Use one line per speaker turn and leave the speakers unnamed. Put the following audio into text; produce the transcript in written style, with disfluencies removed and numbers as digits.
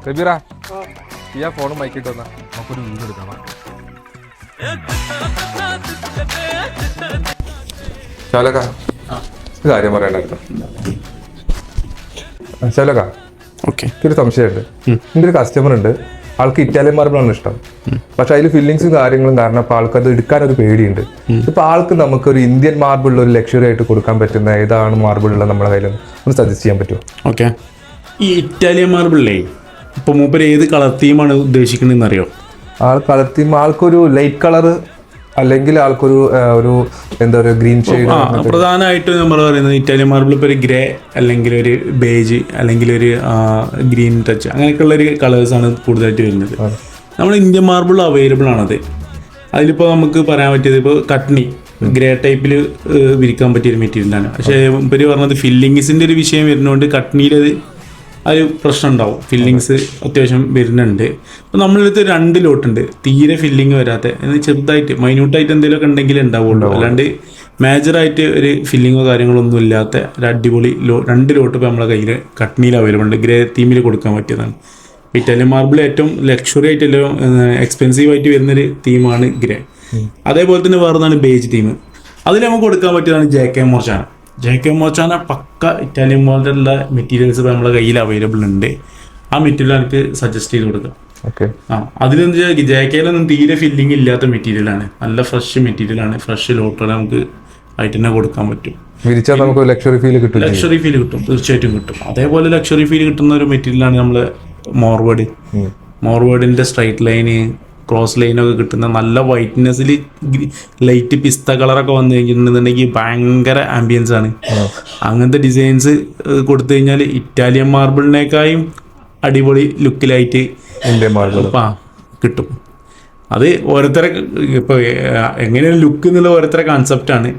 കബീറ ഈ ആ ഫോണും മൈക്കിട്ട് വന്നാ നമുക്കൊരു വീഡിയോ എടുക്കണം. ശാലക കാര്യം പറയണ്ടായിരുന്നു. ശാലക
ഓക്കെ,
ഒരു സംശയമുണ്ട്. എൻ്റെ ഒരു കസ്റ്റമർ ഉണ്ട്, ആൾക്ക് ഇറ്റാലിയൻ മാർബിളാണ് ഇഷ്ടം. പക്ഷെ അതിൽ ഫില്ലിങ്സും കാര്യങ്ങളും കാരണം അപ്പൊ ആൾക്ക് അത് എടുക്കാനൊരു പേടിയുണ്ട്. ഇപ്പൊ ആൾക്ക് നമുക്കൊരു ഇന്ത്യൻ മാർബിളിൽ ഒരു ലക്ഷറി ആയിട്ട് കൊടുക്കാൻ പറ്റുന്ന ഏതാണ് മാർബിളുള്ള നമ്മളെ കയ്യിൽ ഒന്ന് സജസ്റ്റ് ചെയ്യാൻ പറ്റുമോ?
ഓക്കെ. ഈ ഇറ്റാലിയൻ മാർബിളിലേ ഇപ്പൊ മൂപ്പര് ഏത് കളർ തീമാണ് ഉദ്ദേശിക്കുന്നതെന്ന് അറിയോ?
ആൾ കളർ തീം ആൾക്കൊരു ലൈറ്റ് കളർ അല്ലെങ്കിൽ ആൾക്കൊരു ഒരു എന്താ പറയുക ഗ്രീൻ ഷെയ്ഡ്.
പ്രധാനമായിട്ടും നമ്മൾ പറയുന്നത് ഇറ്റാലിയൻ മാർബിൾ ഇപ്പോൾ ഒരു ഗ്രേ അല്ലെങ്കിൽ ഒരു ബേജ് അല്ലെങ്കിൽ ഒരു ഗ്രീൻ ടച്ച് അങ്ങനെയൊക്കെയുള്ള ഒരു കളേഴ്സാണ് കൂടുതലായിട്ട് വരുന്നത്. നമ്മൾ ഇന്ത്യൻ മാർബിൾ അവൈലബിൾ ആണത്. അതിലിപ്പോൾ നമുക്ക് പറയാൻ പറ്റിയത് ഇപ്പോൾ കട്നി ഗ്രേ ടൈപ്പിൽ വിരിക്കാൻ പറ്റിയൊരു മെറ്റീരിയലാണ്. പക്ഷേ ഇവർ പറഞ്ഞത് ഫില്ലിങ്സിൻ്റെ ഒരു വിഷയം വരുന്നതുകൊണ്ട് കട്നിയിലത് ഒരു പ്രശ്നം ഉണ്ടാവും. ഫില്ലിങ്സ് അത്യാവശ്യം വരുന്നുണ്ട്. അപ്പോൾ നമ്മളെടുത്ത് 2 ലോട്ടുണ്ട് തീരെ ഫില്ലിങ് വരാത്ത, ചെറുതായിട്ട് മൈന്യൂട്ടായിട്ട് എന്തെങ്കിലുമൊക്കെ ഉണ്ടെങ്കിലേ ഉണ്ടാവുള്ളൂ. അല്ലാണ്ട് മേജറായിട്ട് ഒരു ഫില്ലിങ്ങോ കാര്യങ്ങളോ ഒന്നും ഇല്ലാത്ത ഒരു അടിപൊളി 2 ലോട്ട് ഇപ്പോൾ നമ്മളെ കയ്യിൽ കട്നിയിൽ അവൈലബിൾ ഉണ്ട്. ഗ്രേ തീമിൽ കൊടുക്കാൻ പറ്റിയതാണ്. ഇറ്റാലിയൻ മാർബിൾ ഏറ്റവും ലക്ഷറി ആയിട്ട് ഏറ്റവും എക്സ്പെൻസീവ് ആയിട്ട് വരുന്നൊരു തീമാണ് ഗ്രേ. അതേപോലെ തന്നെ വേറൊന്നാണ് ബേജ് തീം. അതിൽ നമുക്ക് കൊടുക്കാൻ പറ്റിയതാണ് JK മോർച്ചാന. JK മോർച്ചാന പക്ക ഇറ്റാലിയൻ മോഡലുള്ള മെറ്റീരിയൽസ് ഇപ്പോൾ നമ്മുടെ കയ്യിൽ അവൈലബിൾ ഉണ്ട്. ആ മെറ്റീരിയൽ എനിക്ക് സജസ്റ്റ് ചെയ്ത് കൊടുക്കാം. അതിലെന്ന് വെച്ചാൽ JKയിലൊന്നും തീരെ ഫില്ലിങ് ഇല്ലാത്ത മെറ്റീരിയലാണ്. നല്ല ഫ്രഷ് മെറ്റീരിയലാണ്. ഫ്രഷ് ലോട്ടുകൾ നമുക്ക് ആയിട്ട് തന്നെ കൊടുക്കാൻ പറ്റും.
നമുക്ക് ലക്ഷറി ഫീൽ കിട്ടും.
ലക്ഷറി ഫീൽ കിട്ടും, തീർച്ചയായിട്ടും കിട്ടും. അതേപോലെ ലക്ഷറി ഫീൽ കിട്ടുന്ന ഒരു മെറ്റീരിയലാണ് നമ്മൾ മോർവേഡിന്റെ സ്ട്രൈറ്റ് ലൈന് ക്രോസ് ലൈനൊക്കെ കിട്ടുന്ന നല്ല വൈറ്റ്നെസ്സിൽ ലൈറ്റ് പിസ്ത കളറൊക്കെ വന്നു കഴിഞ്ഞിട്ടുണ്ടെന്നുണ്ടെങ്കിൽ ഭയങ്കര ആംബിയൻസ് ആണ്. അങ്ങനത്തെ ഡിസൈൻസ് കൊടുത്തു കഴിഞ്ഞാൽ ഇറ്റാലിയൻ മാർബിളിനേക്കാളും അടിപൊളി ലുക്കിലായിട്ട്
ഇന്ത്യൻ മാർബിൾ
കിട്ടും. അത് ഓരോരുത്തരെ ഇപ്പോൾ എങ്ങനെയാണ് ലുക്ക് എന്നുള്ള ഓരോരുത്തരെ കൺസെപ്റ്റാണ്.